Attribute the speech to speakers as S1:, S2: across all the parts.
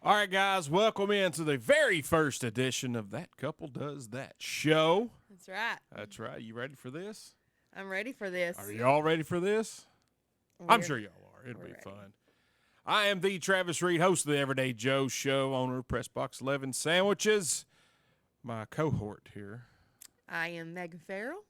S1: All right, guys, welcome into the very first edition of That Couple Does That show.
S2: That's right.
S1: That's right. You ready for this?
S2: I'm ready for this.
S1: Are y'all ready for this? I'm sure y'all are. It'll be
S2: ready.
S1: fun. I am the Travis Reed, host of the Everyday Joe Show, owner of Pressbox 11 Sandwiches. My cohort here.
S2: I am Megan Farrell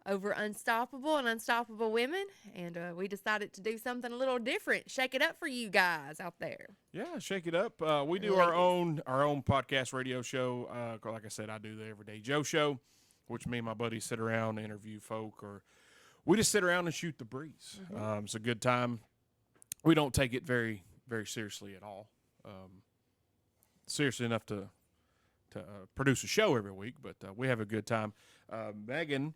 S2: over Unstoppable and Unstoppable Women, and we decided to do something a little different, shake it up for you guys out there.
S1: Yeah, shake it up. We do
S2: Ladies.
S1: our own podcast radio show. Like I said, I do the Everyday Joe Show, which me and my buddies sit around and interview folk, or we just sit around and shoot the breeze. It's a good time. We don't take it very, very seriously at all. Seriously enough to produce a show every week, but we have a good time. Megan,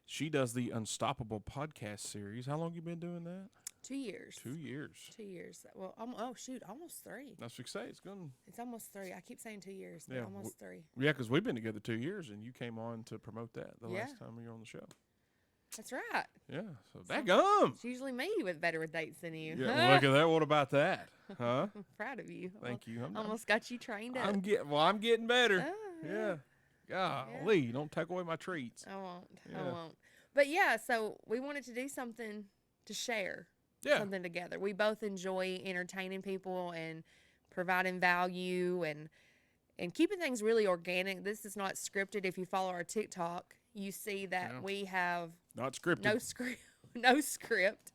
S1: she does the Unstoppable podcast series. How long you been doing that?
S2: 2 years.
S1: 2 years.
S2: 2 years. Well, almost 3.
S1: That's what you say.
S2: It's almost 3. I keep saying 2 years, but
S1: Yeah,
S2: almost 3.
S1: Yeah, because we've been together 2 years, and you came on to promote that the last time you were on the show.
S2: That's right.
S1: Yeah, so that gum.
S2: It's usually me with better with dates than you.
S1: Yeah, look at that. What about that? Huh?
S2: I'm proud of you.
S1: Thank you.
S2: Almost got you trained up.
S1: I'm getting better.
S2: Oh,
S1: Yeah. Golly, don't take away my treats.
S2: I won't.
S1: Yeah.
S2: I won't. But yeah, so we wanted to do something to share.
S1: Yeah.
S2: Something together. We both enjoy entertaining people and providing value and keeping things really organic. This is not scripted. If you follow our TikTok, you see that we have
S1: Not scripted.
S2: no script. No script.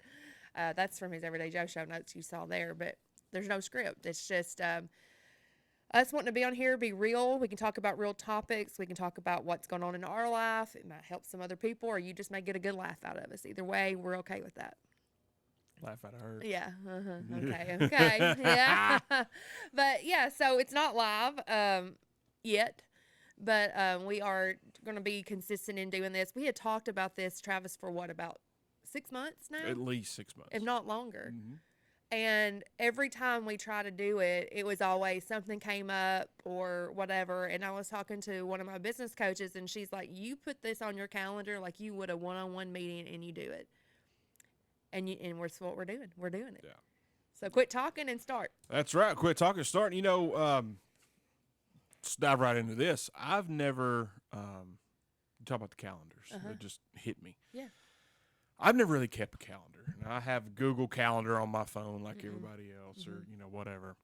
S2: That's from his Everyday Joe show notes you saw there, but there's no script. It's just us wanting to be on here, be real. We can talk about real topics. We can talk about what's going on in our life. It might help some other people, or you just may get a good laugh out of us. Either way, we're okay with that.
S1: Laugh out of her.
S2: Yeah. Okay. Yeah. But yeah, so it's not live yet, but we are going to be consistent in doing this. We had talked about this, Travis, for what, about 6 months now?
S1: At least 6 months.
S2: If not longer.
S1: Mhm.
S2: And every time we try to do it, it was always something came up or whatever. And I was talking to one of my business coaches, and she's like, you put this on your calendar like you would a one-on-one meeting, and you do it. And that's what we're doing. We're doing it.
S1: Yeah.
S2: So quit talking and start.
S1: That's right. Quit talking. Start. You know, let's dive right into this. I've never talk about the calendars. It just hit me.
S2: Yeah.
S1: I've never really kept a calendar. Now, I have Google Calendar on my phone like everybody else, or whatever.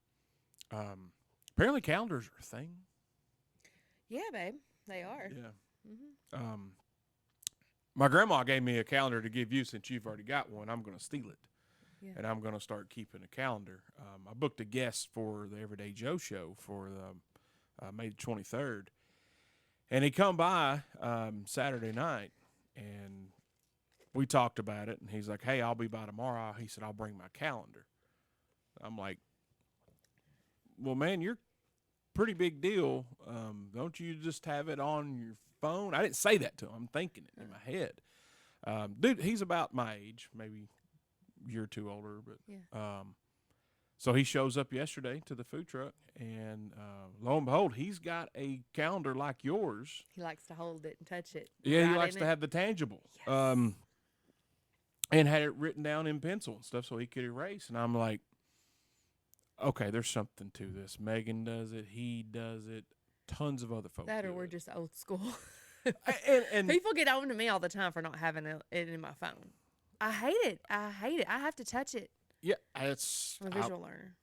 S1: Apparently, calendars are a thing.
S2: Yeah, babe. They are.
S1: Yeah. My grandma gave me a calendar to give you since you've already got one. I'm going to steal it.
S2: Yeah.
S1: And I'm going to start keeping a calendar. I booked a guest for the Everyday Joe show for May 23rd. And he come by Saturday night, and we talked about it. And he's like, hey, I'll be by tomorrow. He said, I'll bring my calendar. I'm like, well, man, you're pretty big deal. Don't you just have it on your phone? I didn't say that to him. I'm thinking it in my head. Dude, he's about my age, maybe a year or two older. But so he shows up yesterday to the food truck, and lo and behold, he's got a calendar like yours.
S2: He likes to hold it and touch it.
S1: Yeah, he likes to have the tangible.
S2: Yes.
S1: And had it written down in pencil and stuff so he could erase. And I'm like, okay, there's something to this. Megan does it. He does it. Tons of other folks
S2: That,
S1: do
S2: or we're
S1: it.
S2: just old school.
S1: And
S2: People get on to me all the time for not having it in my phone. I hate it. I have to touch it.
S1: yeah, it's
S2: I'm a visual learner.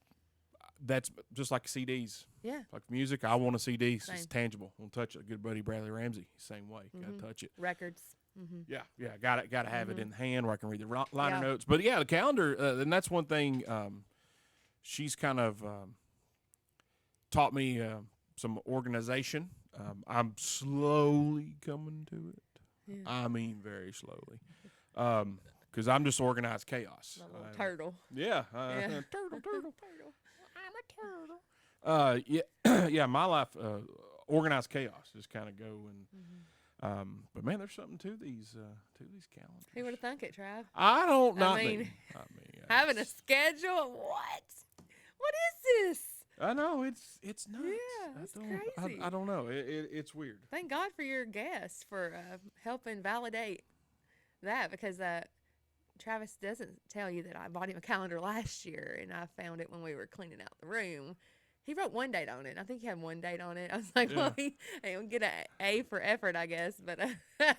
S1: that's just like CDs.
S2: Yeah.
S1: Like music, I want a CD. It's
S2: Same.
S1: tangible. I want to touch it. Good buddy Bradley Ramsey, same way. Got to touch it.
S2: Records.
S1: Yeah. Got to have it in hand where I can read the liner
S2: Yeah.
S1: notes. But yeah, the calendar, and that's one thing. She's kind of taught me some organization. I'm slowly coming to it.
S2: Yeah.
S1: I mean, very slowly. Because I'm just organized chaos.
S2: A little turtle.
S1: Yeah.
S2: Yeah.
S1: Turtle. I'm a turtle. Yeah, my life, organized chaos, just kind of go and. But man, there's something to these calendars.
S2: Who would have thunk it, Trav?
S1: I don't know.
S2: I mean,
S1: yeah,
S2: having a schedule? What? What is this?
S1: I know it's nuts.
S2: Yeah, it's crazy.
S1: I don't know. It's weird.
S2: Thank God for your guest for helping validate that, because Travis doesn't tell you that I bought him a calendar last year, and I found it when we were cleaning out the room. He wrote one date on it. I think he had one date on it. I was like,
S1: Yeah.
S2: well, he will get an A for effort, I guess. But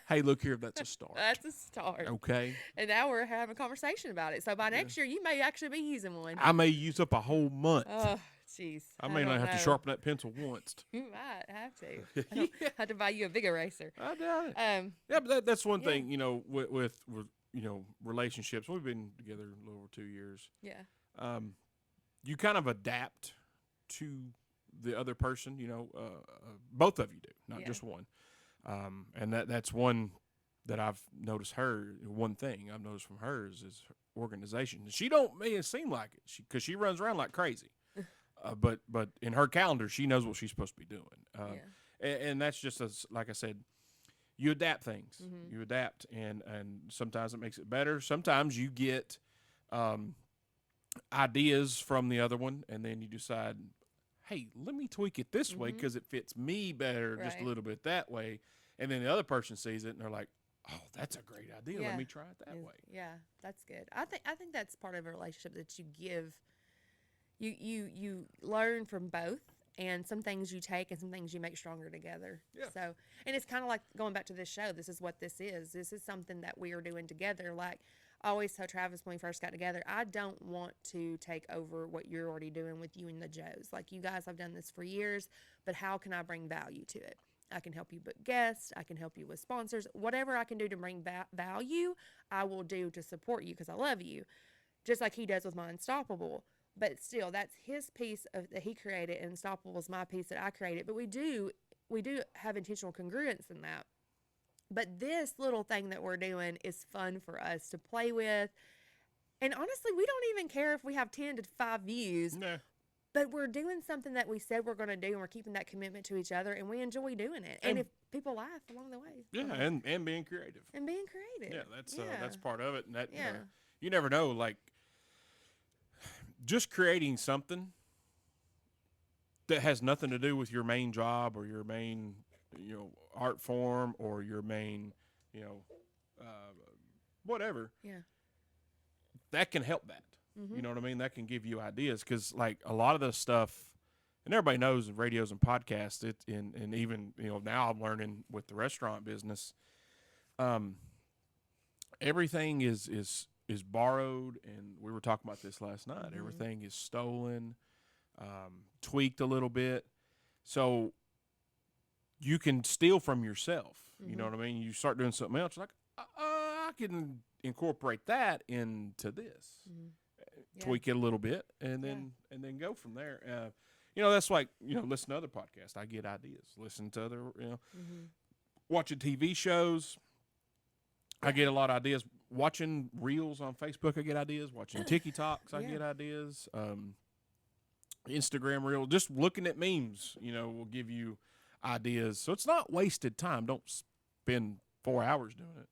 S1: Hey, look here, that's a start.
S2: that's a start.
S1: Okay.
S2: And now we're having a conversation about it. So by next year, you may actually be using one.
S1: I may use up a whole month.
S2: Oh, jeez.
S1: I may not
S2: don't
S1: have to
S2: know.
S1: sharpen that pencil once.
S2: You might have to. I don't have to buy you a big eraser.
S1: I doubt it.
S2: Um,
S1: Yeah, but that's one
S2: yeah.
S1: thing, with relationships. We've been together a little over 2 years.
S2: yeah.
S1: You kind of adapt to the other person. Both of you do, not
S2: Yeah.
S1: just one. And that's one that I've noticed her. One thing I've noticed from her is organization. She don't may it seem like it because she runs around like crazy. But in her calendar, she knows what she's supposed to be doing. And that's just like I said, you adapt things.
S2: Mm-hmm.
S1: You adapt, and sometimes it makes it better. Sometimes you get ideas from the other one, and then you decide, hey, let me tweak it this way because it fits me better just a
S2: Right.
S1: little bit that way. And then the other person sees it, and they're like, oh, that's a great idea.
S2: Yeah.
S1: Let me try it that way.
S2: Yeah, that's good. I think that's part of a relationship that you give. You learn from both, and some things you take, and some things you make stronger together.
S1: Yeah.
S2: So, and it's kind of like going back to this show. This is what this is. This is something that we are doing together. Like I always tell Travis when we first got together, I don't want to take over what you're already doing with you and the Joes. Like you guys have done this for years, but how can I bring value to it? I can help you book guests. I can help you with sponsors. Whatever I can do to bring value, I will do to support you because I love you, just like he does with my Unstoppable. But still, that's his piece that he created, and Unstoppable is my piece that I created. But we do have intentional congruence in that. But this little thing that we're doing is fun for us to play with. And honestly, we don't even care if we have 10 to 5 views.
S1: Nah.
S2: But we're doing something that we said we're going to do, and we're keeping that commitment to each other, and we enjoy doing it. And if people laugh along the way.
S1: Yeah, and being creative.
S2: And being creative.
S1: Yeah, that's part of it. And that
S2: Yeah.
S1: you never know, like just creating something that has nothing to do with your main job or your main, art form or your main, whatever.
S2: Yeah.
S1: That can help that.
S2: Mm-hmm.
S1: You know what I mean? That can give you ideas because, like, a lot of the stuff, and everybody knows in radios and podcasts, and even now I'm learning with the restaurant business, everything is borrowed, and we were talking about this last night.
S2: Mm-hmm.
S1: Everything is stolen, tweaked a little bit, so you can steal from yourself. You know what I mean? You start doing something else, you're like, I can incorporate that into this.
S2: Yeah.
S1: Tweak it a little bit, and then go from there. That's like listen to other podcasts. I get ideas. Listen to other watching TV shows. I get a lot of ideas. Watching reels on Facebook, I get ideas. Watching TikToks, I get ideas. Instagram reel, just looking at memes, will give you ideas. So it's not wasted time. Don't spend 4 hours doing it.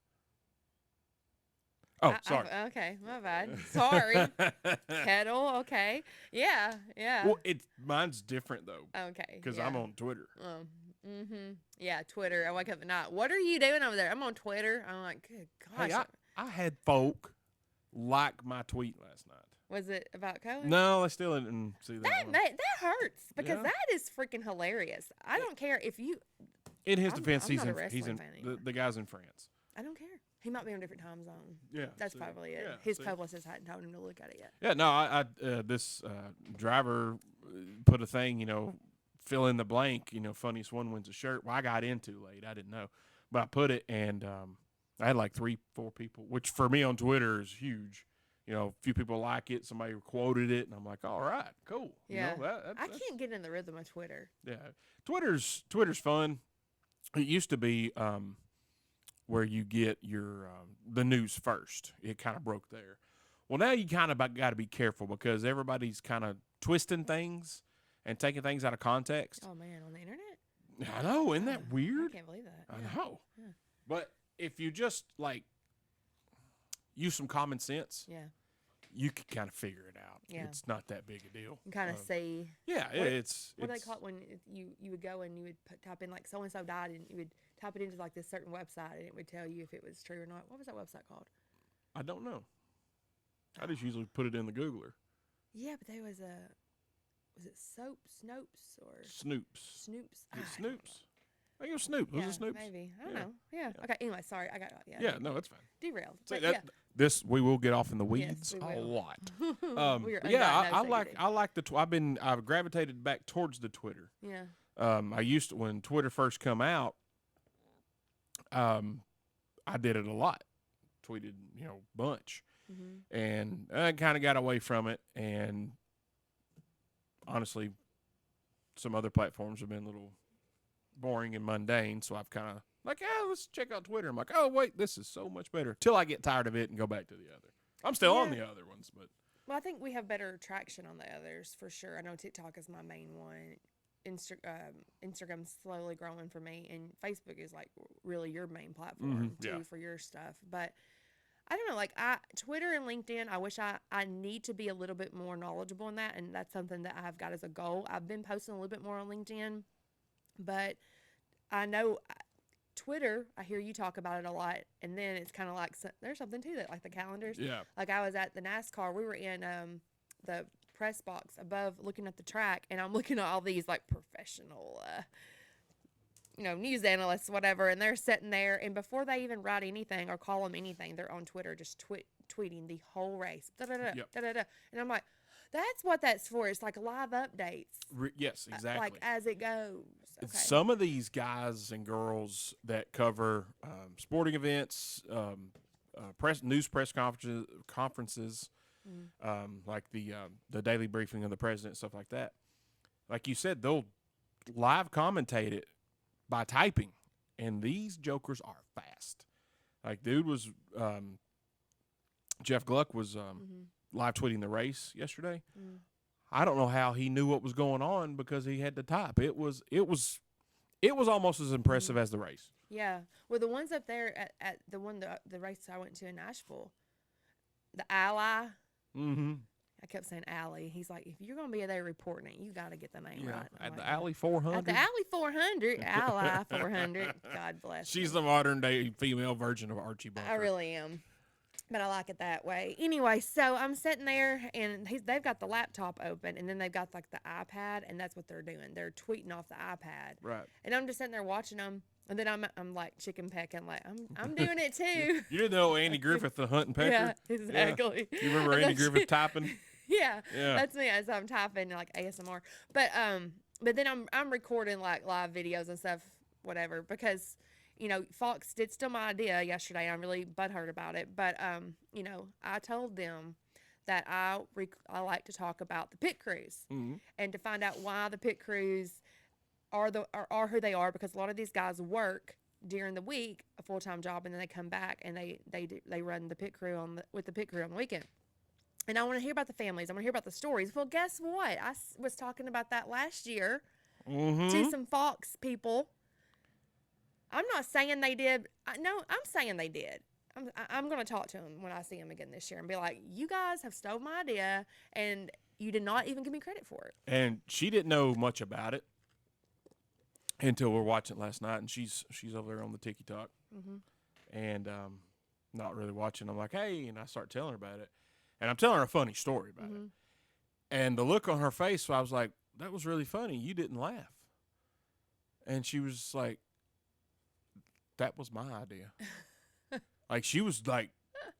S1: Oh, sorry.
S2: Okay, my bad. Sorry. Kettle, okay. Yeah.
S1: Well, mine's different though.
S2: Okay.
S1: Because I'm on Twitter.
S2: Yeah, Twitter. I wake up at night. What are you doing over there? I'm on Twitter. I'm like, good gosh.
S1: Hey, I had folk like my tweet last night.
S2: Was it about Cohen?
S1: No, I still didn't see that.
S2: That hurts because
S1: Yeah.
S2: that is freaking hilarious. I don't care if you.
S1: In his
S2: I'm
S1: defense,
S2: not a
S1: he's
S2: wrestling
S1: in
S2: fan anymore.
S1: the guy's in France.
S2: I don't care. He might be on a different time zone.
S1: Yeah,
S2: That's
S1: see,
S2: probably it.
S1: yeah,
S2: His
S1: see.
S2: publicist hadn't told him to look at it yet.
S1: Yeah, no, this driver put a thing, fill in the blank, funniest one wins a shirt. Well, I got in too late. I didn't know. But I put it, and I had like 3-4 people, which for me on Twitter is huge. A few people like it. Somebody quoted it, and I'm like, all right, cool.
S2: Yeah.
S1: That's
S2: I can't get in the rhythm of Twitter.
S1: Yeah, Twitter's fun. It used to be where you get your the news first. It kind of broke there. Well, now you kind of got to be careful because everybody's kind of twisting things and taking things out of context.
S2: Oh man, on the internet?
S1: I know, isn't that weird?
S2: I can't believe that.
S1: I
S2: Yeah.
S1: know.
S2: Yeah.
S1: But if you just like use some common sense,
S2: Yeah.
S1: you can kind of figure it out.
S2: Yeah.
S1: It's not that big a deal.
S2: You kind of see.
S1: Yeah,
S2: What-
S1: it's
S2: What do they call it when you would go and you would type in like so and so died and you would type it into like this certain website and it would tell you if it was true or not. What was that website called?
S1: I don't know. I just usually put it in the Googler.
S2: Yeah, but there was was it Snopes or
S1: Snoops.
S2: Snoops?
S1: Is it Snoops? I think it was Snoop. Was
S2: Yeah,
S1: it Snoops?
S2: maybe. I don't
S1: Yeah.
S2: know. Yeah. Okay. Anyway, sorry. I got
S1: Yeah, no, that's fine.
S2: derailed.
S1: See,
S2: But
S1: that, This we will get off in the weeds
S2: we
S1: a
S2: will.
S1: lot.
S2: We are
S1: But yeah,
S2: undiagnosed
S1: I like the. I've gravitated back towards the Twitter.
S2: Yeah.
S1: I used to when Twitter first come out. I did it a lot, tweeted bunch, and I kind of got away from it. And honestly, some other platforms have been a little boring and mundane, so I've kind of like, let's check out Twitter. I'm like, oh wait, this is so much better. Till I get tired of it and go back to the other. I'm still on the other ones, but
S2: well, I think we have better traction on the others for sure. I know TikTok is my main one. Instagram's slowly growing for me, and Facebook is like really your main platform too for your stuff. But I don't know, like Twitter and LinkedIn, I wish I need to be a little bit more knowledgeable in that, and that's something that I've got as a goal. I've been posting a little bit more on LinkedIn, but I know Twitter, I hear you talk about it a lot, and then it's kind of like there's something to that, like the calendars.
S1: Yeah.
S2: Like I was at the NASCAR, we were in the press box above looking at the track, and I'm looking at all these like professional news analysts, whatever, and they're sitting there, and before they even write anything or call them anything, they're on Twitter just tweeting the whole race, and I'm like, that's what that's for. It's like live updates.
S1: Yes, exactly.
S2: Like as it goes. Okay.
S1: Some of these guys and girls that cover sporting events, press conferences, like the daily briefing of the president, stuff like that. Like you said, they'll live commentate it by typing, and these jokers are fast. Like dude was Jeff Gluck was live tweeting the race yesterday. I don't know how he knew what was going on because he had to type. It was almost as impressive as the race.
S2: Yeah. Well, the ones up there at the race I went to in Nashville, the Ally.
S1: Mm-hmm.
S2: I kept saying Alley. He's like, if you're going to be there reporting it, you got to get the name right.
S1: At the Alley 400.
S2: At the Alley 400. Ally 400. God bless.
S1: She's the modern day female version of Archie Bunker.
S2: I really am. But I like it that way. Anyway, so I'm sitting there, and they've got the laptop open, and then they've got like the iPad, and that's what they're doing. They're tweeting off the iPad.
S1: Right.
S2: And I'm just sitting there watching them, and then I'm like chicken pecking, like I'm doing it too.
S1: You didn't know Andy Griffith, the Hunt and Pecker?
S2: Yeah, exactly.
S1: Yeah. You remember Andy Griffith typing?
S2: Yeah, that's me. As I'm typing like ASMR, but then I'm recording like live videos and stuff, whatever, because Fox did steal my idea yesterday. I'm really butthurt about it, but I told them that I like to talk about the pit crews and to find out why the pit crews are who they are, because a lot of these guys work during the week a full-time job, and then they come back and they run the pit crew with the pit crew on the weekend. And I want to hear about the families. I want to hear about the stories. Well, guess what? I was talking about that last year to some Fox people. I'm not saying they did. No, I'm saying they did. I'm going to talk to them when I see them again this year and be like, you guys have stole my idea, and you did not even give me credit for it.
S1: And she didn't know much about it until we're watching it last night, and she's over there on the TikTok and not really watching. I'm like, hey, and I start telling her about it. And I'm telling her a funny story about it. And the look on her face, I was like, that was really funny. You didn't laugh. And she was like, that was my idea. Like, she was like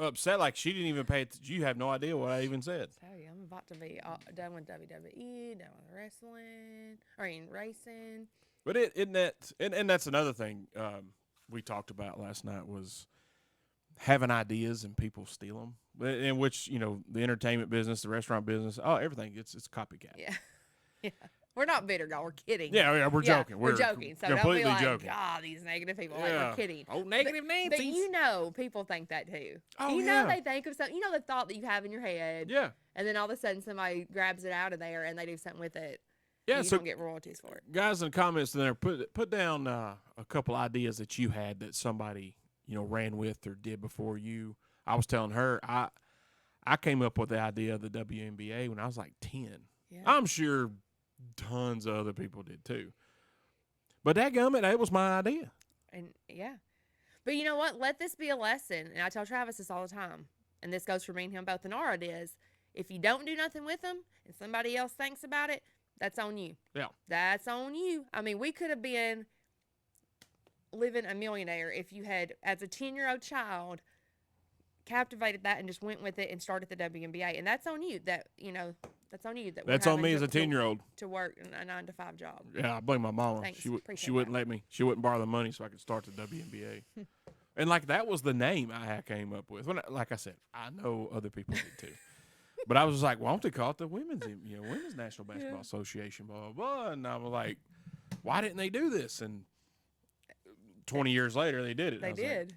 S1: upset, like she didn't even pay attention. You have no idea what I even said.
S2: I tell you, I'm about to be done with WWE, done with racing.
S1: But and that's another thing we talked about last night was having ideas and people steal them. In which, the entertainment business, the restaurant business, everything, it's copycat.
S2: Yeah. Yeah. We're not bitter, y'all. We're kidding.
S1: Yeah, we're joking.
S2: We're joking. So
S1: completely
S2: don't be like,
S1: joking.
S2: God, these negative people. Like, we're kidding.
S1: Oh, negative Nancy's.
S2: But people think that too.
S1: Oh,
S2: you know they think of something. You know the thought that you have in your head.
S1: Yeah.
S2: And then all of a sudden somebody grabs it out of there and they do something with it.
S1: Yeah,
S2: you don't get royalties for it.
S1: Guys in the comments there, put down a couple ideas that you had that somebody, ran with or did before you. I was telling her, I came up with the idea of the WNBA when I was like 10.
S2: Yeah.
S1: I'm sure tons of other people did too. But dadgummit, that was my idea.
S2: And yeah. But you know what? Let this be a lesson. And I tell Travis this all the time. And this goes for me and him both in our ideas. If you don't do nothing with them and somebody else thinks about it, That's on you.
S1: Yeah.
S2: That's on you. I mean, we could have been living a millionaire if you had, as a 10-year-old child, captivated that and just went with it and started the WNBA. And that's on you. That's on you.
S1: That's on me as a 10-year-old.
S2: To work a 9-to-5 job.
S1: Yeah, I blame my mama.
S2: Thanks.
S1: She wouldn't let me. She wouldn't borrow the money so I could start the WNBA. And like that was the name I came up with. Like I said, I know other people did too. But I was just like, why don't they call it the Women's National Basketball Association, blah, blah, blah. And I was like, why didn't they do this? And 20 years later, they did it.
S2: They did.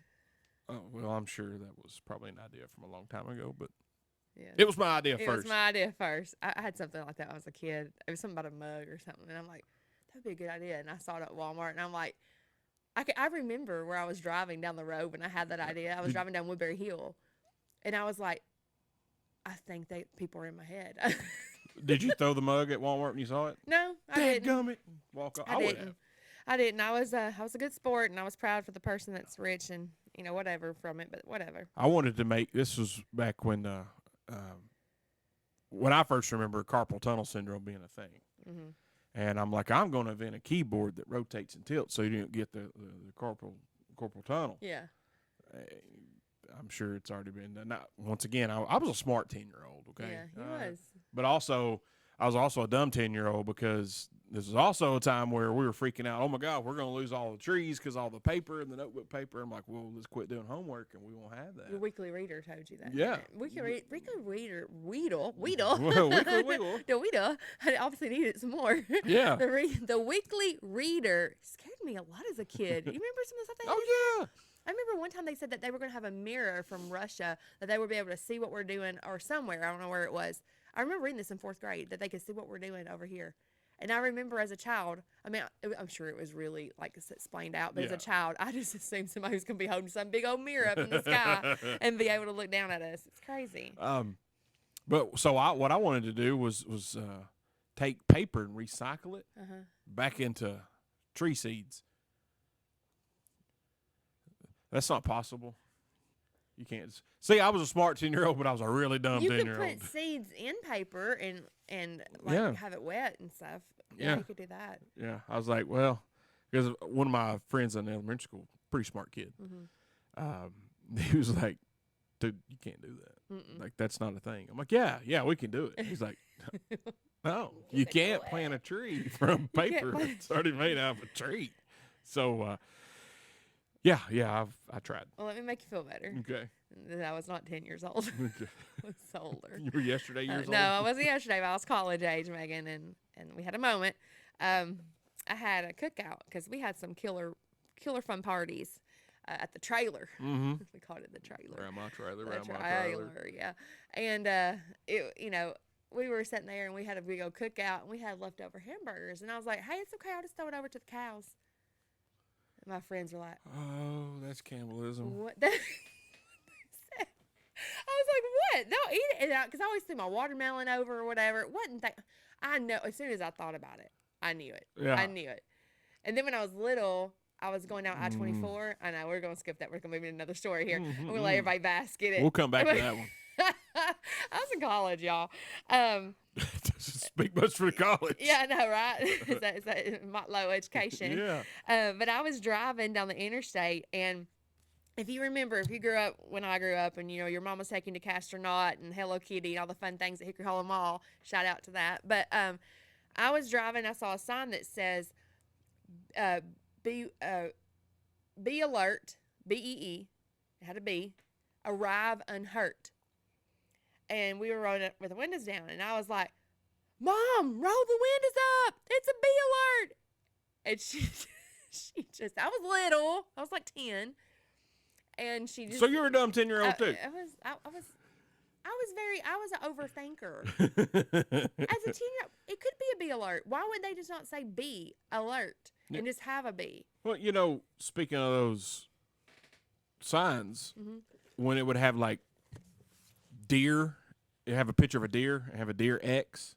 S1: Like, oh, well, I'm sure that was probably an idea from a long time ago, but
S2: yeah.
S1: It was my idea first.
S2: It was my idea first. I had something like that when I was a kid. It was something about a mug or something. And I'm like, that'd be a good idea. And I saw it at Walmart. And I'm like, I remember where I was driving down the road when I had that idea. I was driving down Woodbury Hill. And I was like, I think people are in my head.
S1: Did you throw the mug at Walmart when you saw it?
S2: No, I didn't.
S1: Dadgummit. Walk off. I would have.
S2: I didn't. I was a good sport, and I was proud for the person that's rich and, whatever from it, but whatever.
S1: I wanted to make – this was back when I first remember carpal tunnel syndrome being a thing. Mm-hmm. And I'm like, I'm going to invent a keyboard that rotates and tilts so you don't get the carpal tunnel.
S2: Yeah.
S1: I'm sure it's already been done. Now, once again, I was a smart 10-year-old, okay?
S2: Yeah, he was.
S1: But also, I was also a dumb 10-year-old because this was also a time where we were freaking out. Oh, my God, we're going to lose all the trees because all the paper and the notebook paper. I'm like, well, let's quit doing homework and we won't have that.
S2: Your weekly reader told you that.
S1: Yeah.
S2: Weekly reader, Weedle.
S1: Well, weekly Weedle.
S2: The Weedle. I obviously needed some more.
S1: Yeah.
S2: The weekly reader scared me a lot as a kid. You remember some of the stuff they had?
S1: Oh, yeah.
S2: I remember one time they said that they were going to have a mirror from Russia that they would be able to see what we're doing, or somewhere. I don't know where it was. I remember reading this in 4th grade, that they could see what we're doing over here. And I remember as a child, I mean, I'm sure it was really like explained out, but as a child, I just assumed somebody was going to be holding some big old mirror up in the sky and be able to look down at us. It's crazy.
S1: But so what I wanted to do was take paper and recycle it back into tree seeds. That's not possible. You can't see. I was a smart 10-year-old, but I was a really dumb 10-year-old.
S2: You could put seeds in paper and like have it wet and stuff. Yeah, you could do that.
S1: Yeah, I was like, well, because one of my friends in elementary school, pretty smart kid, he was like, dude, you can't do that. Like, that's not a thing. I'm like, yeah, we can do it. He's like, no, you can't plant a tree from paper. It's already made out of a tree. So, yeah, I tried.
S2: Well, let me make you feel better.
S1: Okay.
S2: I was not 10 years old.
S1: Okay.
S2: I was older.
S1: You were yesterday years old?
S2: No, I wasn't yesterday, but I was college age, Megan, and we had a moment. I had a cookout because we had some killer fun parties at the trailer. Mm-hmm. We called it the trailer.
S1: Grandma trailer,
S2: yeah. And, we were sitting there, and we had a big old cookout, and we had leftover hamburgers. And I was like, hey, it's okay. I'll just throw it over to the cows. My friends were like,
S1: oh, that's cannibalism.
S2: What? I was like, what? They'll eat it. Because I always threw my watermelon over or whatever. It wasn't that. I know. As soon as I thought about it, I knew it.
S1: Yeah.
S2: I knew it. And then when I was little, I was going down I-24. I know. We're going to skip that. We're going to move into another story here. I'm going to let everybody bask in it.
S1: We'll come back to that one.
S2: I was in college, y'all.
S1: Doesn't speak much for college.
S2: Yeah, I know, right? Is that low education?
S1: Yeah.
S2: But I was driving down the interstate, and if you grew up when I grew up, and your mom was taking you to Castronaut and Hello Kitty and all the fun things at Hickory Hollow Mall, shout out to that. But I was driving, I saw a sign that says, "Be alert, BEE," it had a B, arrive unhurt. And we were rolling it with the windows down, and I was like, Mom, roll the windows up. It's a bee alert. And she just, I was little. I was like 10. And she just.
S1: So you're a dumb 10-year-old too.
S2: I was an overthinker. As a 10-year-old, it could be a bee alert. Why would they just not say bee alert and just have a bee?
S1: Well, speaking of those signs, when it would have like deer, you have a picture of a deer and have a deer X.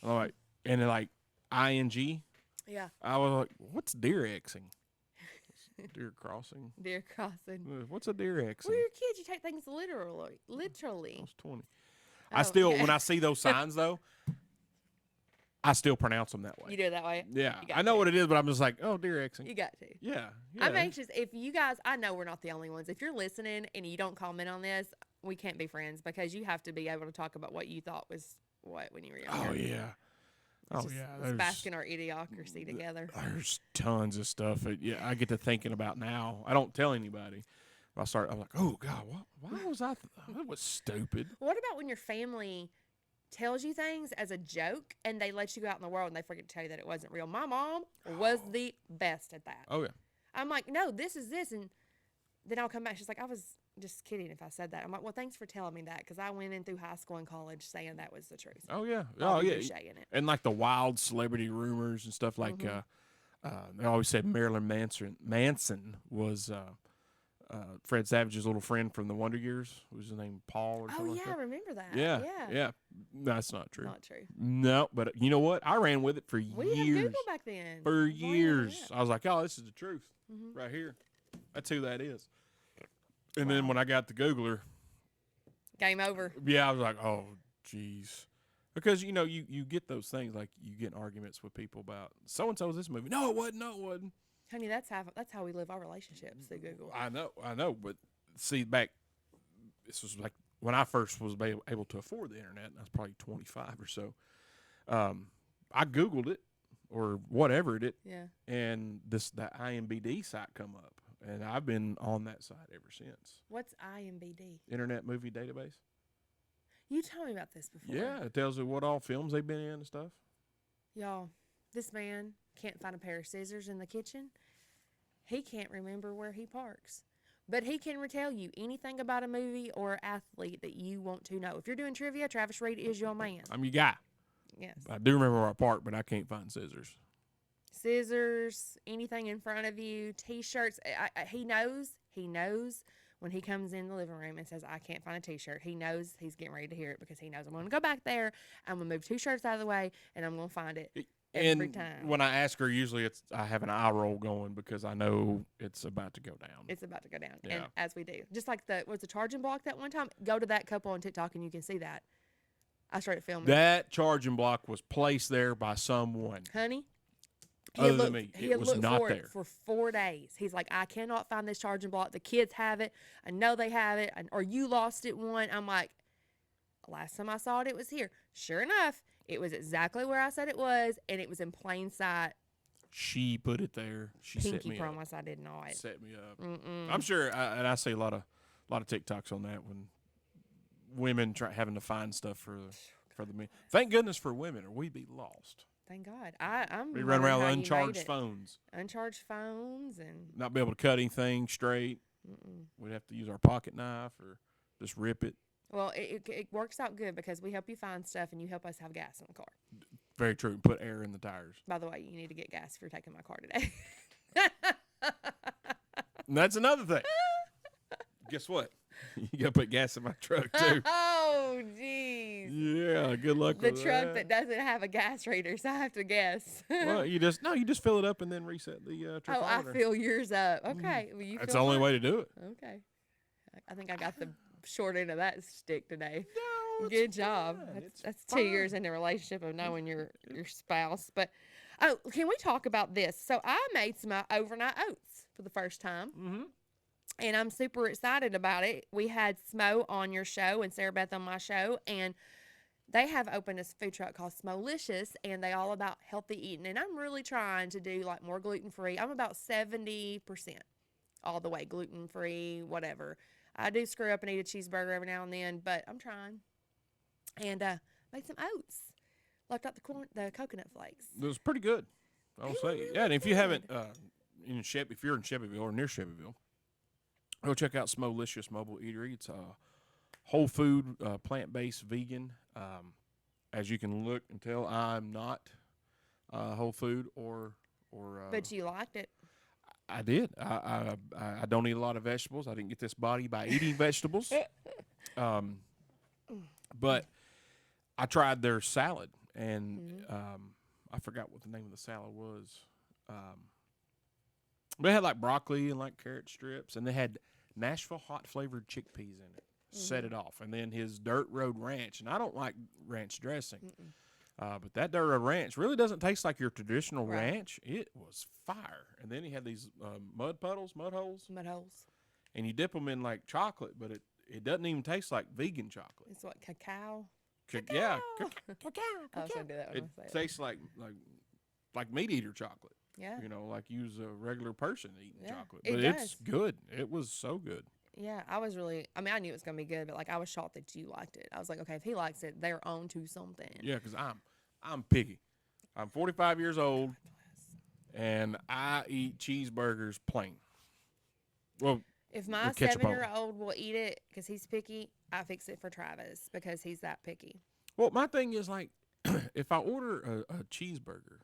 S1: All right. And then like ING.
S2: Yeah.
S1: I was like, what's deer Xing? Deer crossing.
S2: Deer crossing.
S1: What's a deer Xing?
S2: Well, you're kids. You take things literally.
S1: I was 20. I still, when I see those signs though, I still pronounce them that way.
S2: You do it that way?
S1: Yeah,
S2: You got
S1: I know
S2: to.
S1: what it is, but I'm just like, oh, dear Exing.
S2: You got to.
S1: Yeah,
S2: I'm
S1: yeah.
S2: anxious. If you guys, I know we're not the only ones. If you're listening and you don't comment on this, we can't be friends because you have to be able to talk about what you thought was what when you were younger.
S1: Oh yeah.
S2: Let's bask in our idiocracy together.
S1: There's tons of stuff that I get to thinking about now. I don't tell anybody. I'm like, oh God, why was I? That was stupid.
S2: What about when your family tells you things as a joke and they let you go out in the world and they forget to tell you that it wasn't real? My mom was the best at that.
S1: Oh yeah.
S2: I'm like, no, this is this, and then I'll come back. She's like, I was just kidding if I said that. I'm like, well, thanks for telling me that because I went in through high school and college saying that was the truth.
S1: Oh yeah.
S2: I'll
S1: Oh
S2: be
S1: yeah.
S2: ricocheting it.
S1: And like the wild celebrity rumors and stuff like. They always said Marilyn Manson was Fred Savage's little friend from the Wonder Years. Was his name Paul or something?
S2: Oh
S1: like
S2: yeah,
S1: that?
S2: I remember that.
S1: Yeah. Yeah. That's not true.
S2: Not true.
S1: No, but you know what? I ran with it for
S2: We
S1: years.
S2: had Google back then.
S1: For
S2: Believe it or
S1: years.
S2: not.
S1: I was like, oh, this is the truth right here. That's who that is. And then when I got the Googler,
S2: Game over.
S1: yeah, I was like, oh, jeez. Because, you get those things, like you get in arguments with people about, so-and-so was this movie. No, it wasn't.
S2: Honey, that's how we live our relationships through Google.
S1: I know. But see, this was like when I first was able to afford the internet, and I was probably 25 or so. I Googled it or whatever it,
S2: Yeah.
S1: and that IMBD site come up. And I've been on that site ever since.
S2: What's IMBD?
S1: Internet Movie Database.
S2: You told me about this before.
S1: Yeah, it tells you what all films they've been in and stuff.
S2: Y'all, this man can't find a pair of scissors in the kitchen. He can't remember where he parks. But he can retell you anything about a movie or athlete that you want to know. If you're doing trivia, Travis Reed is your man.
S1: I'm your guy.
S2: Yes.
S1: I do remember where I parked, but I can't find scissors.
S2: Scissors, anything in front of you, T-shirts. He knows when he comes in the living room and says, I can't find a T-shirt. He knows he's getting ready to hear it because he knows I'm going to go back there. I'm going to move 2 shirts out of the way, and I'm going to find it every time.
S1: When I ask her, usually I have an eye roll going because I know it's about to go down.
S2: It's about to go down,
S1: Yeah.
S2: and as we do. Just like the charging block that one time? Go to that couple on TikTok, and you can see that. I started filming.
S1: That charging block was placed there by someone.
S2: Honey,
S1: Other than me, it was not
S2: for
S1: there.
S2: it for 4 days. He's like, I cannot find this charging block. The kids have it. I know they have it. Or you lost it one. I'm like, last time I saw it, it was here. Sure enough, it was exactly where I said it was, and it was in plain sight.
S1: She put it there. She set
S2: Pinky
S1: me
S2: promise I did not.
S1: Set me up.
S2: Mm-mm.
S1: I'm sure, and I see a lot of TikToks on that when women having to find stuff for the men. Thank goodness for women, or we'd be lost.
S2: Thank God. I'm
S1: We run around with
S2: how you made
S1: uncharged
S2: it.
S1: phones,
S2: Uncharged phones and
S1: not be able to cut anything straight.
S2: mm-mm.
S1: We'd have to use our pocket knife or just rip it.
S2: Well, it works out good because we help you find stuff and you help us have gas in the car.
S1: Very true. Put air in the tires.
S2: By the way, you need to get gas if you're taking my car today.
S1: And that's another thing. Guess what? You got to put gas in my truck, too.
S2: Oh, jeez.
S1: Yeah, good luck
S2: The
S1: with
S2: truck that doesn't have a gas reader, so I have to guess.
S1: Well, you just fill it up and then reset the truck.
S2: Oh, I fill yours up. Okay. Well, you
S1: That's
S2: fill
S1: the only
S2: mine?
S1: way to do it.
S2: Okay. I think I got the short end of that stick today.
S1: No, it's
S2: Good job.
S1: fine. It's
S2: That's 2 years in the relationship of knowing your spouse. But can we talk about this? So I made some overnight oats for the first time.
S1: Mm-hmm.
S2: And I'm super excited about it. We had Smo on your show and Sarah Beth on my show, and they have opened a food truck called Smolicious, and they all about healthy eating. And I'm really trying to do like more gluten-free. I'm about 70% all the way gluten-free, whatever. I do screw up and eat a cheeseburger every now and then, but I'm trying. And made some oats. Left out the coconut flakes.
S1: It was pretty good, I'll say.
S2: really
S1: Yeah, and if you
S2: good.
S1: haven't, if you're in Chevyville or near Chevyville, go check out Smolicious Mobile Eatery. It's a whole food, plant-based vegan. As you can look and tell, I'm not whole food or.
S2: But you liked it.
S1: I did. I don't eat a lot of vegetables. I didn't get this body by eating vegetables. But I tried their salad, and I forgot what the name of the salad was. They had like broccoli and like carrot strips, and they had Nashville hot flavored chickpeas in it. Set it off, and then his Dirt Road Ranch, and I don't like ranch dressing. But that Dirt Road Ranch really doesn't taste like your traditional
S2: Right.
S1: ranch. It was fire. And then he had these mud puddles, mud holes,
S2: Mud holes.
S1: and you dip them in like chocolate, but it doesn't even taste like vegan chocolate.
S2: It's what, cacao?
S1: Yeah,
S2: Cacao. I was going to do that when
S1: it
S2: I say it.
S1: tastes like meat eater chocolate.
S2: Yeah.
S1: You know, like you was a regular person eating
S2: Yeah,
S1: chocolate.
S2: it
S1: But it's
S2: does.
S1: good. It was so good.
S2: Yeah, I was really, I mean, I knew it was going to be good, but like I was shocked that you liked it. I was like, okay, if he likes it, they're on to something.
S1: Yeah, because I'm picky. I'm 45 years old, and I eat cheeseburgers plain. Well,
S2: If my
S1: with ketchup on
S2: 7-year-old will eat it because he's picky, I fix it for Travis because he's that picky.
S1: Well, my thing is like, if I order a cheeseburger,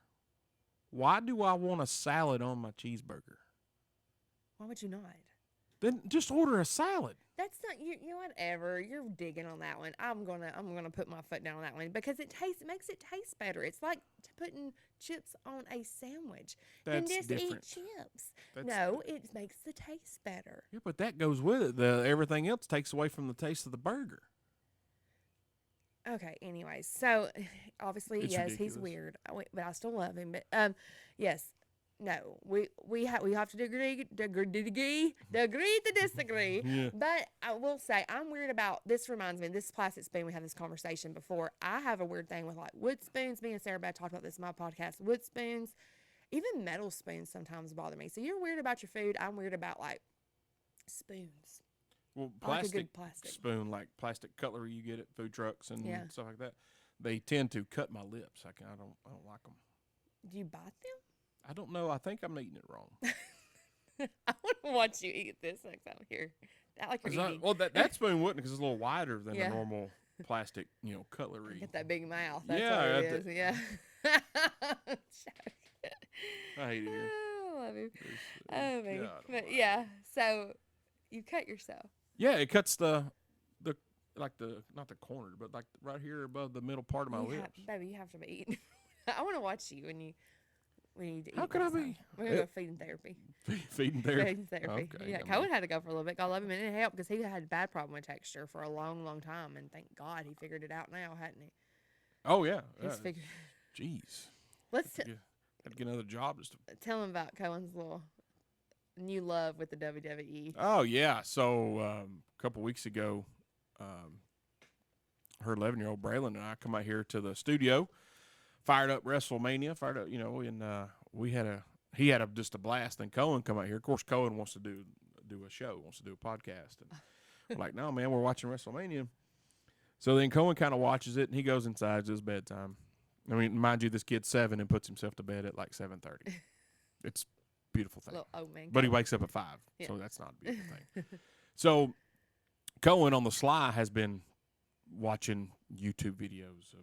S1: why do I want a salad on my cheeseburger?
S2: Why would you not?
S1: Then just order a salad.
S2: That's not you know whatever. You're digging on that one. I'm gonna put my foot down on that one because it makes it taste better. It's like putting chips on a sandwich.
S1: That's
S2: then just
S1: different.
S2: eat chips.
S1: That's
S2: No, it makes the taste better.
S1: Yeah, but that goes with it. Everything else takes away from the taste of the burger.
S2: Okay. Anyways, so obviously,
S1: It's
S2: yes, he's
S1: ridiculous.
S2: weird, but I still love him. But yes, no, we have to agree to disagree.
S1: Yeah.
S2: But I will say I'm weird about this. Reminds me, this plastic spoon. We had this conversation before. I have a weird thing with like wood spoons. Me and Sarah Beth talked about this in my podcast. Wood spoons, even metal spoons, sometimes bother me. So you're weird about your food. I'm weird about like spoons.
S1: Well,
S2: I like a
S1: plastic
S2: good plastic.
S1: spoon, like plastic cutlery you get at food trucks and
S2: Yeah.
S1: stuff like that, they tend to cut my lips. I don't like them.
S2: Do you bite them?
S1: I don't know. I think I'm eating it wrong.
S2: I want to watch you eat this next time here. That like you're eating.
S1: Well, that spoon wouldn't because it's a little wider than
S2: Yeah.
S1: the normal plastic, cutlery.
S2: Get that big mouth. That's
S1: Yeah,
S2: what it
S1: that's
S2: is. Yeah.
S1: I hate it here.
S2: Oh, I love you.
S1: It's,
S2: Oh, me.
S1: God
S2: But
S1: almighty.
S2: yeah, so you cut yourself.
S1: Yeah, it cuts the not the corner, but like right here above the middle part of my
S2: You
S1: lips.
S2: baby, you have to be eating. I want to watch you when you eat.
S1: How could I
S2: next
S1: be?
S2: time. We're gonna go feeding therapy.
S1: Feeding therapy.
S2: Feeding therapy.
S1: Okay,
S2: Yeah,
S1: I mean-
S2: Cohen had to go for a little bit. God love him, and it helped because he had a bad problem with texture for a long, long time, and thank God he figured it out now, hadn't he?
S1: Oh yeah.
S2: He's figured.
S1: Jeez.
S2: Let's
S1: Had to get another job just to.
S2: tell him about Cohen's little new love with the WWE.
S1: Oh yeah. So a couple weeks ago, her 11-year-old Braylon and I come out here to the studio, fired up WrestleMania, and he had just a blast. Then Cohen come out here. Of course, Cohen wants to do a show, wants to do a podcast, and we're like, no man, we're watching WrestleMania. So then Cohen kind of watches it, and he goes inside. It's his bedtime. I mean, mind you, this kid's 7 and puts himself to bed at like 7:30. It's a beautiful thing.
S2: Little old man.
S1: But he
S2: Cohen.
S1: wakes up at 5,
S2: Yeah.
S1: so that's not a beautiful thing. So Cohen on the sly has been watching YouTube videos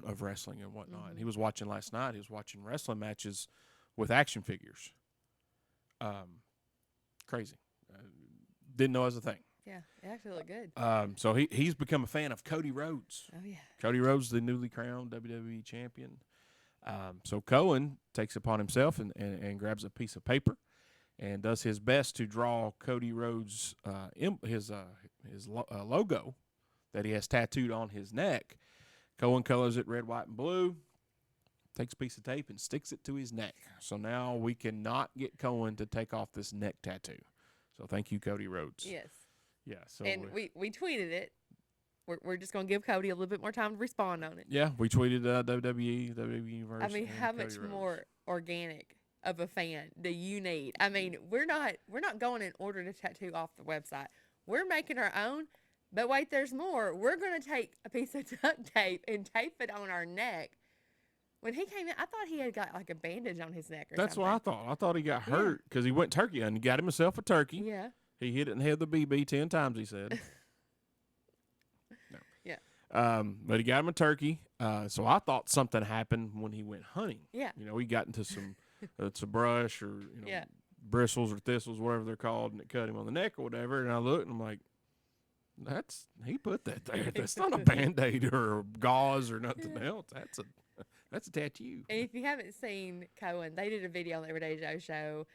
S1: of wrestling and whatnot.
S2: Mhm.
S1: He was watching last night. He was watching wrestling matches with action figures. Crazy. Didn't know it was a thing.
S2: Yeah, it actually looked good.
S1: So he's become a fan of Cody Rhodes.
S2: Oh yeah.
S1: Cody Rhodes, the newly crowned WWE champion. So Cohen takes it upon himself and grabs a piece of paper and does his best to draw Cody Rhodes' his logo that he has tattooed on his neck. Cohen colors it red, white, and blue. Takes a piece of tape and sticks it to his neck. So now we cannot get Cohen to take off this neck tattoo. So thank you, Cody Rhodes.
S2: Yes.
S1: Yeah. So
S2: And we tweeted it. We're just gonna give Cody a little bit more time to respond on it.
S1: yeah, we tweeted WWE Universe.
S2: I mean,
S1: and
S2: how
S1: Cody
S2: much
S1: Rhodes.
S2: more organic of a fan do you need? I mean, we're not going and ordering a tattoo off the website. We're making our own. But wait, there's more. We're gonna take a piece of duct tape and tape it on our neck. When he came in, I thought he had got like a bandage on his neck or
S1: That's
S2: something.
S1: what I thought. I thought he got
S2: Yeah.
S1: hurt because he went turkey hunting. He got himself a turkey.
S2: Yeah.
S1: He hit it in the head of the BB 10 times, he said. No.
S2: Yeah.
S1: But he got him a turkey. So I thought something happened when he went hunting.
S2: Yeah.
S1: He got into some brush or,
S2: Yeah.
S1: bristles or thistles, whatever they're called, and it cut him on the neck or whatever. And I looked and I'm like, he put that there. That's not a Band-Aid or gauze or nothing else. That's a tattoo.
S2: And if you haven't seen Cohen, they did a video on the Everyday Joe show.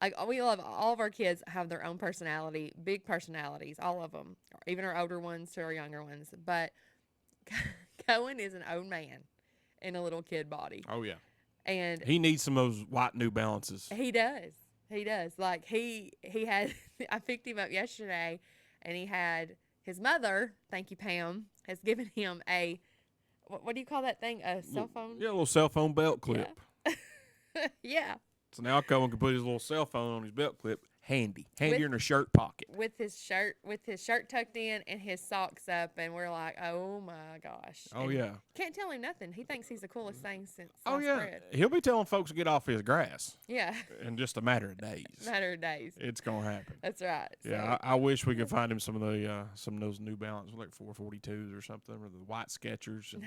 S2: Like we love all of our kids have their own personality, big personalities, all of them, even our older ones to our younger ones. But Cohen is an old man. in a little kid body.
S1: Oh yeah.
S2: And
S1: He needs some of those white New Balances.
S2: he does. He does. Like he had I picked him up yesterday and he had his mother, thank you Pam, has given him a what do you call that thing? A cell phone?
S1: Yeah, a little cell phone belt clip.
S2: Yeah. Yeah.
S1: So now Cohen can put his little cell phone on his belt clip. Handier
S2: With-
S1: in a shirt pocket.
S2: With his shirt tucked in and his socks up, and we're like, oh my gosh.
S1: Oh
S2: And
S1: yeah.
S2: can't tell him nothing. He thinks he's the coolest thing since
S1: Oh
S2: sliced
S1: yeah.
S2: bread.
S1: He'll be telling folks to get off his grass
S2: Yeah.
S1: in just a matter of days.
S2: Matter of days.
S1: It's gonna happen.
S2: That's right.
S1: Yeah, I wish we could find him some of those New Balance, like 442s or something, or the white Skechers, and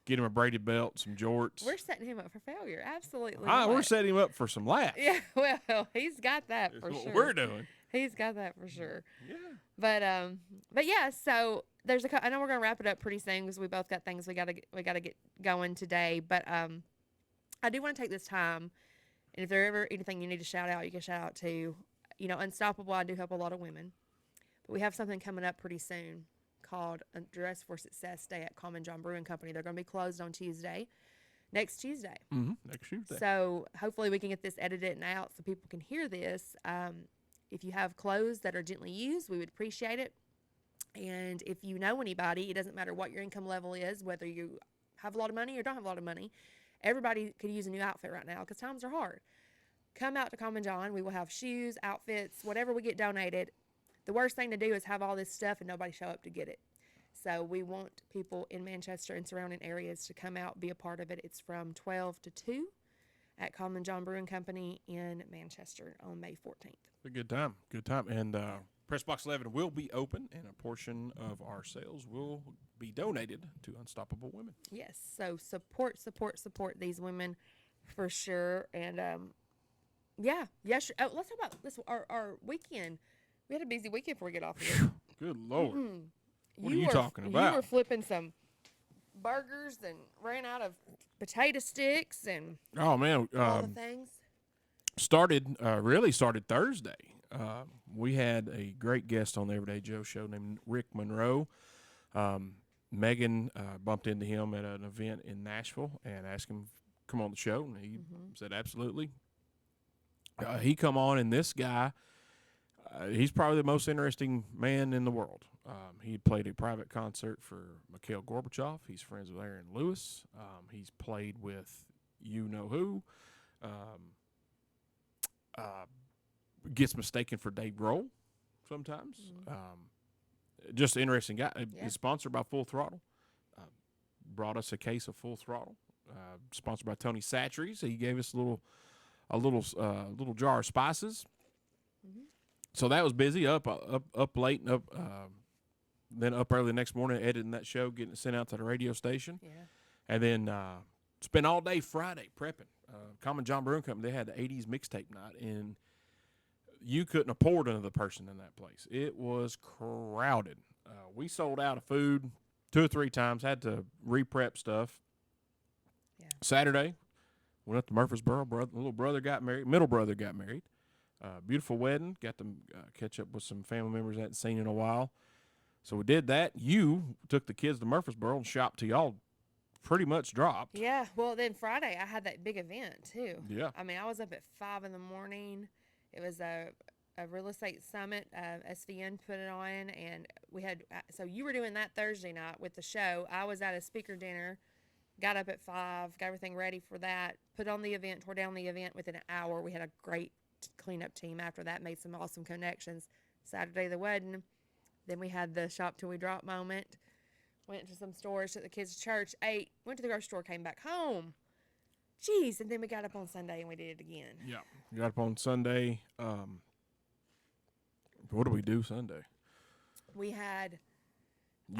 S1: get him a braided belt, some jorts.
S2: We're setting him up for failure. Absolutely.
S1: We're
S2: not.
S1: setting him up for some laughs.
S2: Yeah, well, he's got that for
S1: That's
S2: sure.
S1: what we're doing.
S2: He's got that for sure.
S1: Yeah.
S2: But yeah. So there's I know we're gonna wrap it up pretty soon because we both got things we gotta get going today. But I do want to take this time, and if there's ever anything you need to shout out, you can shout out to, Unstoppable. I do help a lot of women, but we have something coming up pretty soon called a Dress for Success Day at Common John Brewing Company. They're going to be closed on next Tuesday.
S1: Mm-hmm. Next Tuesday.
S2: So hopefully we can get this edited and out so people can hear this. If you have clothes that are gently used, we would appreciate it. And if you know anybody, it doesn't matter what your income level is, whether you have a lot of money or don't have a lot of money, everybody could use a new outfit right now because times are hard. Come out to Common John. We will have shoes, outfits, whatever we get donated. The worst thing to do is have all this stuff and nobody show up to get it. So we want people in Manchester and surrounding areas to come out, be a part of it. It's from 12 to 2 at Common John Brewing Company in Manchester on May 14th.
S1: A good time. Good time. And Press Box 11 will be open, and a portion of our sales will be donated to Unstoppable Women.
S2: Yes. So support these women for sure. And yeah. Yes. Oh, let's talk about this. Our weekend. We had a busy weekend before we get off here.
S1: Good Lord.
S2: Mm-hmm.
S1: What are you talking about?
S2: You were flipping some burgers and ran out of potato sticks and
S1: Oh, man.
S2: all the things.
S1: Really started Thursday. We had a great guest on the Everyday Joe show named Rick Monroe. Megan bumped into him at an event in Nashville and asked him to come on the show, and he said absolutely. He come on, and this guy, he's probably the most interesting man in the world. He played a private concert for Mikhail Gorbachev. He's friends with Aaron Lewis. He's played with you-know-who. Gets mistaken for Dave Grohl sometimes. Just an interesting guy.
S2: Yeah.
S1: He's sponsored by Full Throttle. Brought us a case of Full Throttle. Sponsored by Tony Satcheries. He gave us a little jar of spices. So that was busy. Up late and up. Then up early the next morning, editing that show, getting it sent out to the radio station.
S2: Yeah.
S1: And then spent all day Friday prepping. Common John Brewing Company, they had the 80s mixtape night, and you couldn't have poured another person in that place. It was crowded. We sold out of food 2 or 3 times, had to re-prep stuff.
S2: Yeah.
S1: Saturday, went up to Murfreesboro. Middle brother got married. Beautiful wedding. Got to catch up with some family members I hadn't seen in a while. So we did that. You took the kids to Murfreesboro and shopped till y'all pretty much dropped.
S2: Yeah. Well, then Friday I had that big event too.
S1: Yeah.
S2: I mean, I was up at 5 in the morning. It was a real estate summit. SVN put it on, and we had. So you were doing that Thursday night with the show. I was at a speaker dinner. Got up at 5. Got everything ready for that. Put on the event. Tore down the event within an hour. We had a great cleanup team after that. Made some awesome connections. Saturday the wedding. Then we had the shop till we drop moment. Went to some stores, took the kids to church, ate, went to the grocery store, came back home. Jeez, and then we got up on Sunday and we did it again.
S1: Yeah. We got up on Sunday. What did we do Sunday?
S2: I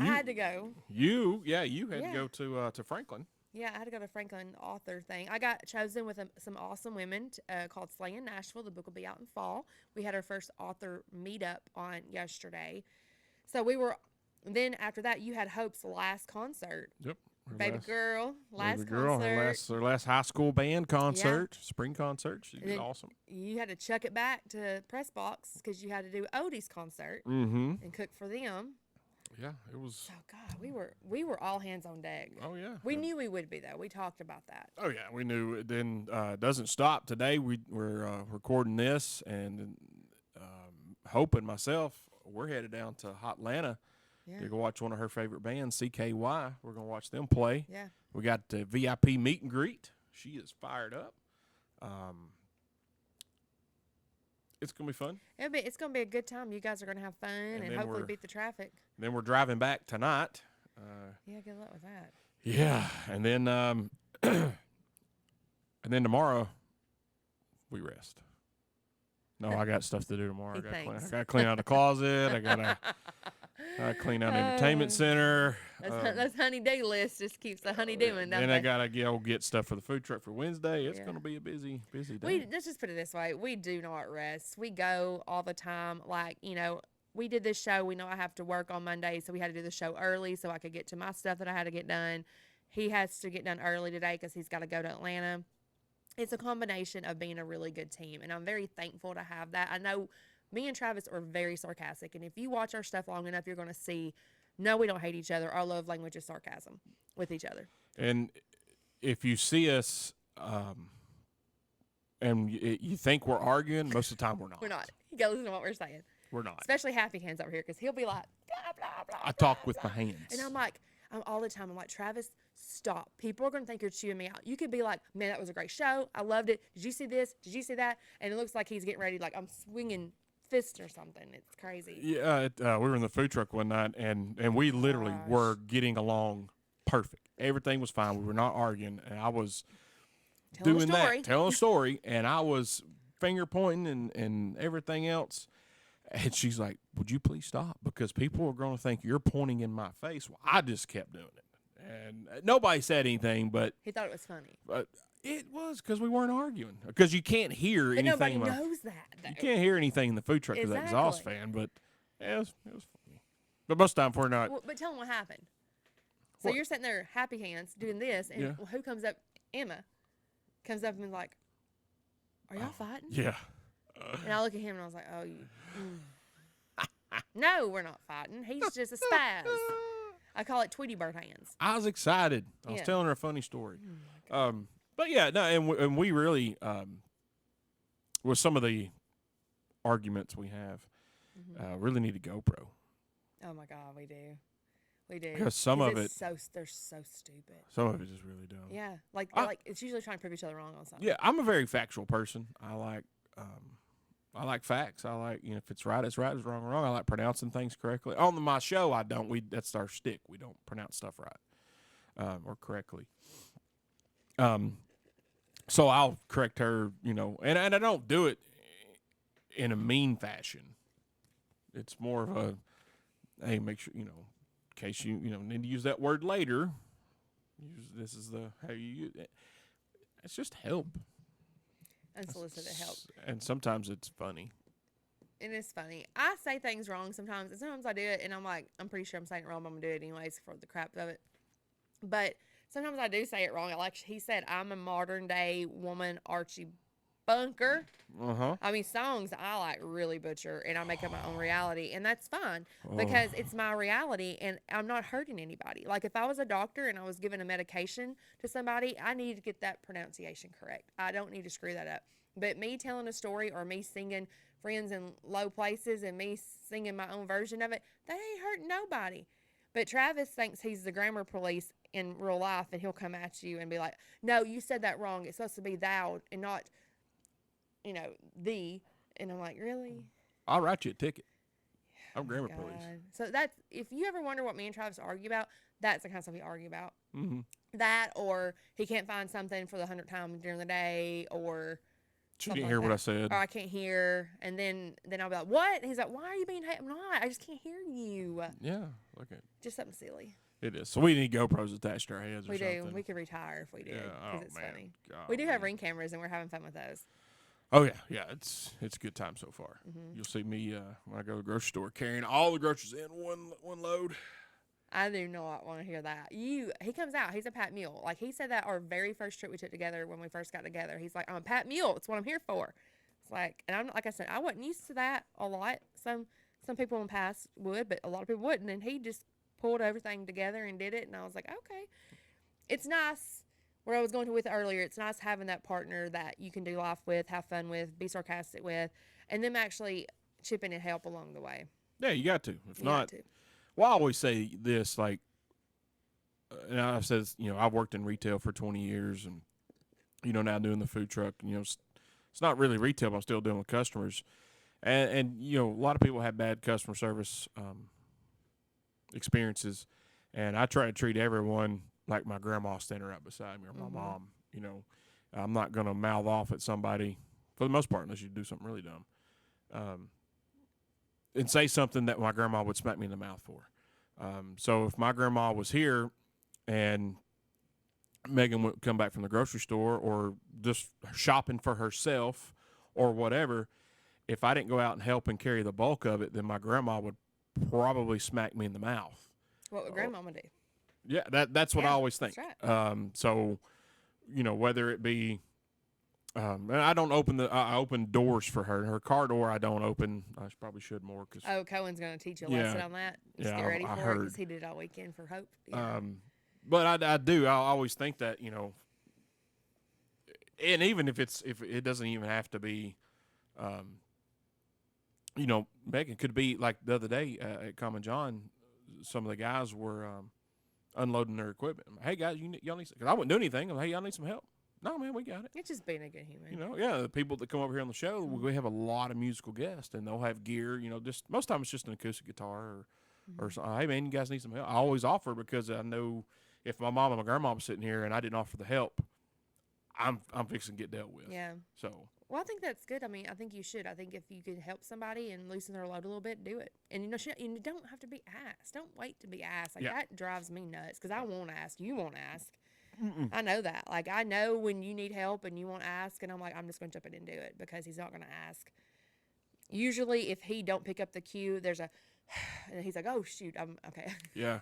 S2: had to go.
S1: You had to go to Franklin.
S2: Yeah, I had to go to Franklin author thing. I got chosen with some awesome women called Slay in Nashville. The book will be out in fall. We had our first author meetup on yesterday. So we were, then after that, you had Hope's last concert.
S1: Yep.
S2: Baby girl, last
S1: girl,
S2: concert.
S1: her last high school band concert, spring concert. She did awesome.
S2: You had to chuck it back to Press Box because you had to do Odie's concert
S1: and
S2: cook for them.
S1: Yeah, it was.
S2: Oh God, we were all hands on deck.
S1: Oh yeah.
S2: We knew we would be though. We talked about that.
S1: Oh yeah, we knew. It then it doesn't stop today. We're recording this and hoping myself we're headed down to Hotlanta
S2: Yeah.
S1: to go watch one of her favorite bands, CKY. We're gonna watch them play.
S2: Yeah.
S1: We got the VIP meet and greet. She is fired up. It's gonna be fun.
S2: It's gonna be a good time. You guys are gonna have fun and
S1: then
S2: hopefully
S1: we're-
S2: beat the traffic.
S1: Then we're driving back tonight.
S2: Yeah, good luck with that.
S1: Yeah, and then and then tomorrow we rest. No, I got stuff to do tomorrow. I got to clean out the closet. I gotta clean out the entertainment center.
S2: That's honey-do list just keeps the honey doing.
S1: Then I gotta get stuff for the food truck for Wednesday. It's gonna be a busy day.
S2: Let's just put it this way: we do not rest. We go all the time. Like we did this show. We know I have to work on Monday, so we had to do the show early so I could get to my stuff that I had to get done. He has to get done early today because he's got to go to Atlanta. It's a combination of being a really good team, and I'm very thankful to have that. I know me and Travis are very sarcastic, and if you watch our stuff long enough, you're going to see, no, we don't hate each other. Our love language is sarcasm with each other.
S1: And if you see us and you think we're arguing, most of the time we're not.
S2: We're not. You got to listen to what we're saying.
S1: We're not.
S2: Especially Happy Hands over here because he'll be like, blah, blah, blah.
S1: I talk with my hands.
S2: And I'm like, all the time, I'm like, Travis, stop. People are going to think you're chewing me out. You could be like, man, that was a great show. I loved it. Did you see this? Did you see that? And it looks like he's getting ready, like I'm swinging fists or something. It's crazy.
S1: Yeah, we were in the food truck one night, and we literally were getting along perfect. Everything was fine. We were not arguing, and I was telling a story, and I was finger pointing and everything else. And she's like, would you please stop? Because people are going to think you're pointing in my face. Well, I just kept doing it. And nobody said anything, but
S2: he thought it was funny.
S1: But it was because we weren't arguing. Because you can't hear anything.
S2: Nobody knows that, though.
S1: You can't hear anything in the food truck because of that exhaust fan. But yeah, it was funny. But most of the time, we're not.
S2: Well, but tell them what happened. So you're sitting there, Happy Hands, doing this, and who comes up? Emma comes up and is like, are y'all fighting?
S1: Yeah.
S2: And I look at him and I was like, oh, you. No, we're not fighting. He's just a spaz. I call it Tweety Bird hands.
S1: I was excited. I was telling her a funny story. But yeah, no, and we really, with some of the arguments we have, really need a GoPro.
S2: Oh my God, we do. We do.
S1: Because some of it,
S2: they're so stupid.
S1: Some of it is really dumb.
S2: Yeah, like it's usually trying to prove each other wrong on something.
S1: Yeah, I'm a very factual person. I like facts. I like, if it's right, it's right. It's wrong, wrong. I like pronouncing things correctly. On my show, I don't. That's our stick. We don't pronounce stuff right or correctly. So I'll correct her, and I don't do it in a mean fashion. It's more of a, hey, make sure, in case you need to use that word later. This is how you use it. It's just help.
S2: Unsolicited help.
S1: And sometimes it's funny.
S2: It is funny. I say things wrong sometimes, and sometimes I do it, and I'm like, I'm pretty sure I'm saying it wrong, but I'm going to do it anyways for the crap of it. But sometimes I do say it wrong. Like he said, I'm a modern-day woman, Archie Bunker. I mean, songs I like really butcher, and I make up my own reality, and that's fine because it's my reality, and I'm not hurting anybody. Like if I was a doctor and I was giving a medication to somebody, I need to get that pronunciation correct. I don't need to screw that up. But me telling a story or me singing Friends in Low Places and me singing my own version of it, that ain't hurting nobody. But Travis thinks he's the grammar police in real life, and he'll come at you and be like, no, you said that wrong. It's supposed to be thou and not thee. And I'm like, really?
S1: I'll write you a ticket. I'm grammar police.
S2: So that's, if you ever wonder what me and Travis argue about, that's the kind of stuff we argue about.
S1: Mm-hmm.
S2: That, or he can't find something for the 100th time during the day, or
S1: she didn't hear what I said.
S2: Or I can't hear, and then I'll be like, what? And he's like, why are you being I'm not. I just can't hear you.
S1: Yeah, okay.
S2: Just something silly.
S1: It is. So we need GoPros attached to our heads or something.
S2: We do. We could retire if we did, because it's funny.
S1: God,
S2: we do have Ring cameras, and we're having fun with those.
S1: Oh, yeah. It's a good time so far.
S2: Mm-hmm.
S1: You'll see me when I go to the grocery store carrying all the groceries in one load.
S2: I do not want to hear that. He comes out. He's a Pat Mule. Like, he said that our very first trip we took together when we first got together. He's like, I'm a Pat Mule. It's what I'm here for. It's like, and I'm like I said, I wasn't used to that a lot. Some people in the past would, but a lot of people wouldn't. And he just pulled everything together and did it. And I was like, okay. It's nice. Where I was going to with earlier, it's nice having that partner that you can do life with, have fun with, be sarcastic with, and them actually chip in and help along the way.
S1: Yeah, you got to. If
S2: You
S1: not,
S2: got to.
S1: well, I always say this, like, and I've said, I've worked in retail for 20 years, and now doing the food truck. It's not really retail, but I'm still dealing with customers, and a lot of people have bad customer service experiences, and I try to treat everyone like my grandma standing right beside me or my mom. I'm not gonna mouth off at somebody for the most part unless you do something really dumb, and say something that my grandma would smack me in the mouth for. So if my grandma was here and Megan would come back from the grocery store or just shopping for herself or whatever, if I didn't go out and help and carry the bulk of it, then my grandma would probably smack me in the mouth.
S2: What would grandmama do?
S1: Yeah, that's what I always think.
S2: That's right.
S1: So, whether it be, and I don't open I open doors for her. Her car door I don't open. I probably should more because.
S2: Oh, Cohen's going to teach you a lesson on that. Just get ready for it because he did it all weekend for Hope. Yeah.
S1: But I do. I always think that and even if it doesn't even have to be, Megan could be like the other day at Common John. Some of the guys were unloading their equipment. Hey guys, y'all need. Because I wouldn't do anything. I'm like, hey, y'all need some help. No, man, we got it.
S2: It's just being a good human.
S1: The people that come over here on the show, we have a lot of musical guests, and they'll have gear. Just most time it's just an acoustic guitar or something. Hey man, you guys need some help. I always offer because I know if my mom and my grandma was sitting here and I didn't offer the help, I'm fixing to get dealt with.
S2: Yeah.
S1: So.
S2: Well, I think that's good. I mean, I think you should. I think if you can help somebody and loosen their load a little bit, do it. And you don't have to be asked. Don't wait to be asked. Like that drives me nuts because I won't ask. You won't ask. Mm-mm. I know that. Like I know when you need help and you won't ask, and I'm like, I'm just going to jump in and do it because he's not going to ask. Usually, if he don't pick up the cue, there's a, and he's like, oh shoot, I'm okay.
S1: Yeah,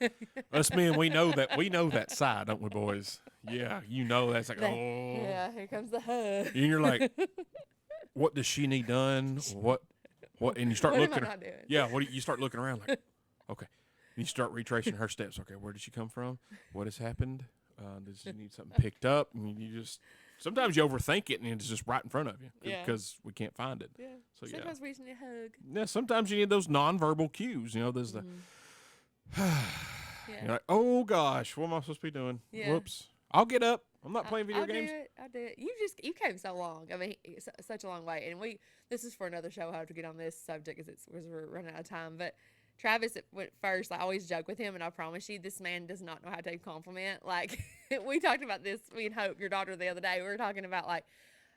S1: us men, we know that side, don't we, boys? Yeah, that's like oh.
S2: Yeah, here comes the hug.
S1: And you're like, what does she need done? What? And you start looking. Yeah, you start looking around like, okay. And you start retracing her steps. Okay, where did she come from? What has happened? Does she need something picked up? I mean, sometimes you overthink it and it's just right in front of you because we can't find it.
S2: Yeah. So sometimes we just need a hug.
S1: Yeah, sometimes you need those nonverbal cues. There's the. You're like, oh gosh, what am I supposed to be doing?
S2: Yeah.
S1: Whoops. I'll get up. I'm not playing video games.
S2: I'll do it. You came so long. I mean, such a long way. And this is for another show. I have to get on this subject because we're running out of time. But Travis went first. I always joke with him, and I promise you, this man does not know how to take a compliment. Like, we talked about this, me and Hope, your daughter, the other day. We were talking about, like,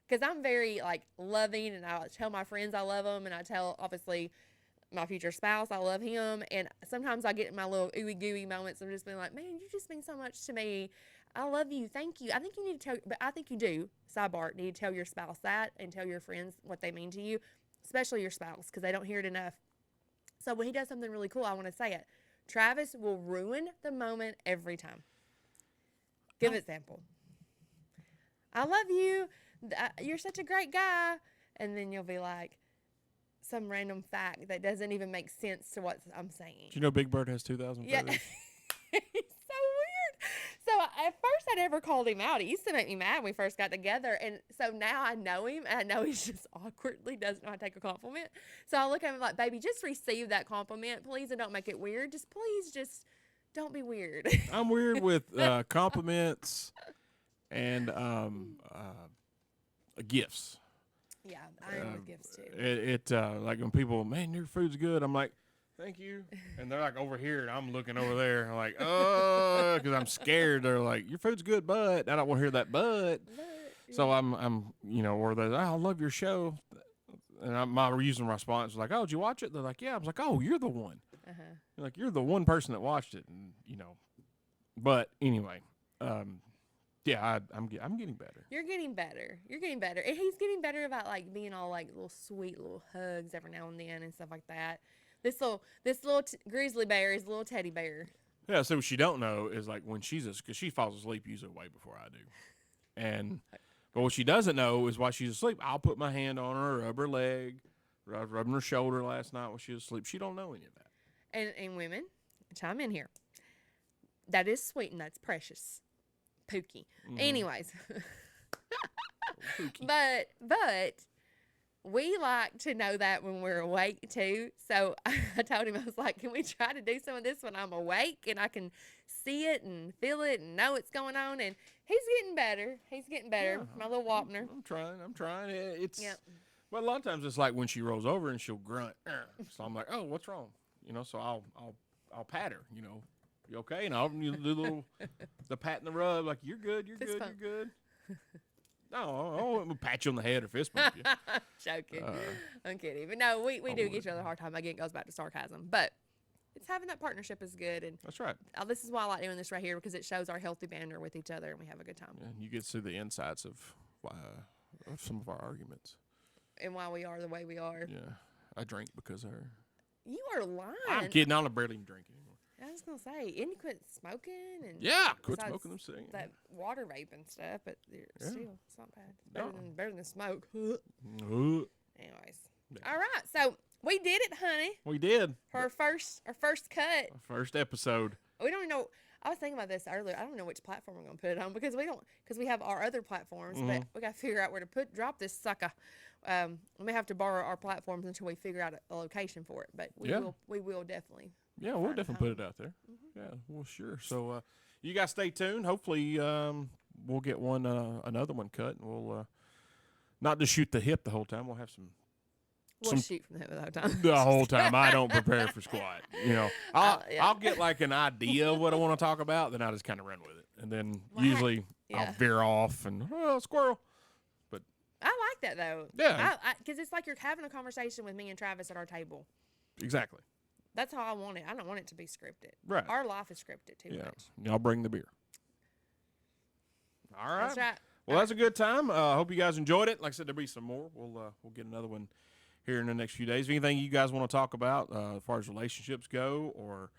S2: because I'm very, like, loving, and I tell my friends I love them, and I tell, obviously, my future spouse I love him. And sometimes I get in my little ooey-gooey moments of just being like, man, you just mean so much to me. I love you. Thank you. I think you need to tell, but I think you do, sidebar, need to tell your spouse that and tell your friends what they mean to you, especially your spouse, because they don't hear it enough. So when he does something really cool, I want to say it. Travis will ruin the moment every time. Give an example. I love you. You're such a great guy. And then you'll be like, some random fact that doesn't even make sense to what I'm saying.
S1: Do you know Big Bird has 2,000 feathers?
S2: Yeah. He's so weird. So at first I never called him out. It used to make me mad when we first got together. And so now I know him, and I know he's just awkwardly doesn't know how to take a compliment. So I look at him like, baby, just receive that compliment, please, and don't make it weird. Just don't be weird.
S1: I'm weird with compliments and gifts.
S2: Yeah, I am with gifts too.
S1: Like when people, man, your food's good. I'm like, thank you. And they're like over here, and I'm looking over there. I'm like, oh, because I'm scared. They're like, your food's good, but I don't want to hear that but. So I'm or they're like, oh, I love your show. And my usual response was like, oh, did you watch it? They're like, yeah. I was like, oh, you're the one. Like, you're the one person that watched it. And, but anyway, yeah, I'm getting better.
S2: You're getting better. And he's getting better about, like, being all, like, little sweet little hugs every now and then and stuff like that. This little grizzly bear is a little teddy bear.
S1: Yeah, so what she don't know is, like, when because she falls asleep usually way before I do. But what she doesn't know is while she's asleep, I'll put my hand on her, rub her leg, rubbing her shoulder last night while she was asleep. She don't know any of that.
S2: And women, chime in here. That is sweet and that's precious. Pookie. Anyways.
S1: Pookie.
S2: But we like to know that when we're awake too. So I told him, I was like, can we try to do some of this when I'm awake and I can see it and feel it and know what's going on? And he's getting better.
S1: Yeah,
S2: my little Wapner.
S1: I'm trying. It's
S2: Yep.
S1: Well, a lot of times it's like when she rolls over and she'll grunt. So I'm like, oh, what's wrong? So I'll pat her. You okay? And I'll do the pat and the rub. Like you're good. You're
S2: Fist
S1: good.
S2: bump.
S1: You're good. No, I won't pat you on the head or fist bump you.
S2: Joking. I'm kidding. But no, we do give each other a hard time. Again, it goes back to sarcasm. But it's having that partnership is good. And
S1: That's right.
S2: this is why I like doing this right here, because it shows our healthy banter with each other and we have a good time.
S1: And you get to see the insights of some of our arguments.
S2: And why we are the way we are.
S1: Yeah, I drink because of her.
S2: You are lying.
S1: I'm kidding. I don't barely even drink anymore.
S2: I was going to say, and you quit smoking. And
S1: Yeah, quit
S2: besides
S1: smoking them cigarettes.
S2: that water vape and stuff, but still, it's not bad. It's
S1: No.
S2: better than smoke.
S1: Uh,
S2: Anyways.
S1: Yeah.
S2: All right. So we did it, honey.
S1: We did.
S2: For our first cut.
S1: Our first episode.
S2: We don't even know. I was thinking about this earlier. I don't know which platform we're going to put it on because we have our other platforms, but we got to figure out where to drop this sucker. We may have to borrow our platforms until we figure out a location for it, but we will definitely.
S1: Yeah, we'll definitely put it out there. Yeah, well, sure. So you guys stay tuned. Hopefully we'll get another one cut, and we'll not just shoot the hip the whole time. We'll have
S2: We'll shoot from the hip the whole time.
S1: the whole time. I don't prepare for squat. I'll get like an idea of what I want to talk about, then I just kind of run with it, and then usually I'll veer off and squirrel. But
S2: I like that though.
S1: Yeah,
S2: because it's like you're having a conversation with me and Travis at our table.
S1: Exactly.
S2: That's how I want it. I don't want it to be scripted.
S1: Right.
S2: Our life is scripted too much.
S1: Y'all bring the beer. All right.
S2: That's right.
S1: Well, that's a good time. I hope you guys enjoyed it. Like I said, there'll be some more. We'll get another one here in the next few days. Anything you guys want to talk about as far as relationships go, or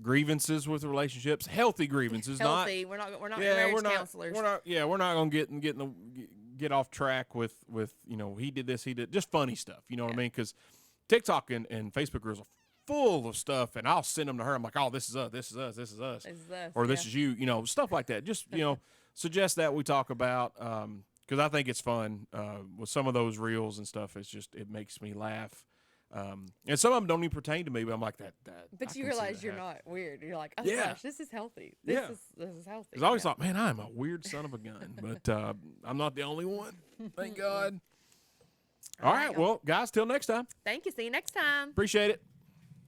S1: grievances with relationships, healthy grievances,
S2: Healthy. We're not marriage counselors.
S1: We're not going to get off track with he did this, he did just funny stuff. You know what I mean? Because TikTok and Facebook are full of stuff, and I'll send them to her. I'm like, oh, this is us, this is us, this is us, or this is you, stuff like that. Just suggest that we talk about because I think it's fun with some of those reels and stuff. It makes me laugh. And some of them don't even pertain to me, but I'm like that.
S2: But you realize you're not weird. You're like, oh gosh, this is healthy. This is healthy.
S1: Because I always thought, man, I'm a weird son of a gun, but I'm not the only one. Thank God. All right, well, guys, till next time.
S2: Thank you. See you next time.
S1: Appreciate it.